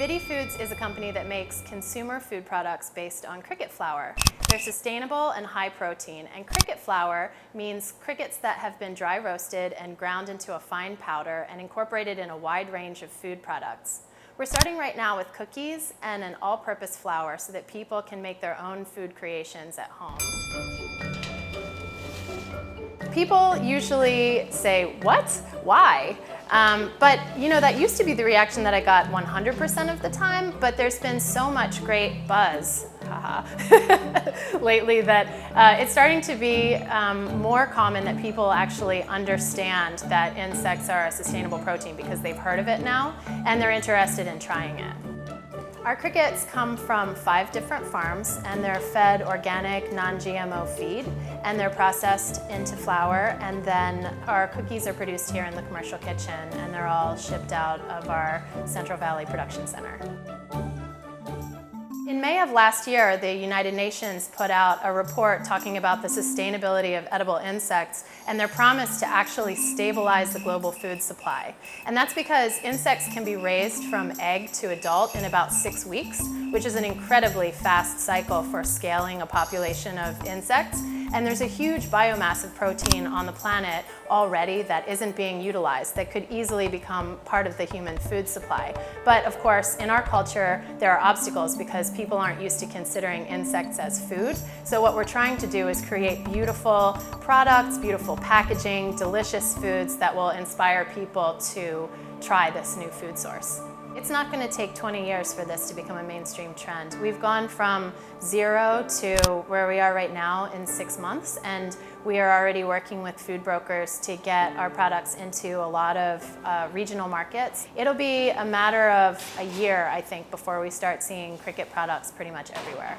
Biddy Foods is a company that makes consumer food products based on cricket flour. They're sustainable and high protein, and cricket flour means crickets that have been dry roasted and ground into a fine powder and incorporated in a wide range of food products. We're starting right now with cookies and an all-purpose flour so that people can make their own food creations at home. People usually say, "What? Why?" But you know, that used to be the reaction that I got 100% of the time, but there's been so much great buzz lately that it's starting to be more common that people actually understand that insects are a sustainable protein because they've heard of it now and they're interested in trying it. Our crickets come from 5 different farms, and they're fed organic, non-GMO feed, and they're processed into flour, and then our cookies are produced here in the commercial kitchen, and they're all shipped out of our Central Valley Production Center. In May of last year, the United Nations put out a report talking about the sustainability of edible insects and their promise to actually stabilize the global food supply. And that's because insects can be raised from egg to adult in about 6 weeks, which is an incredibly fast cycle for scaling a population of insects. And there's a huge biomass of protein on the planet already that isn't being utilized, that could easily become part of the human food supply. But of course, in our culture, there are obstacles because people aren't used to considering insects as food. So what we're trying to do is create beautiful products, beautiful packaging, delicious foods that will inspire people to try this new food source. It's not going to take 20 years for this to become a mainstream trend. We've gone from 0 to where we are right now in 6 months, and we are already working with food brokers to get our products into a lot of regional markets. It'll be a matter of a year, I think, before we start seeing cricket products pretty much everywhere.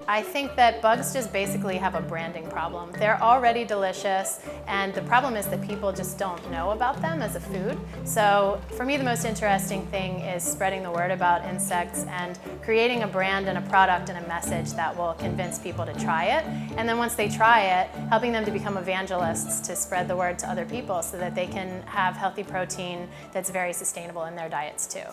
I think that bugs just basically have a branding problem. They're already delicious, and the problem is that people just don't know about them as a food. So for me, the most interesting thing is spreading the word about insects and creating a brand and a product and a message that will convince people to try it. And then once they try it, helping them to become evangelists to spread the word to other people so that they can have healthy protein that's very sustainable in their diets too.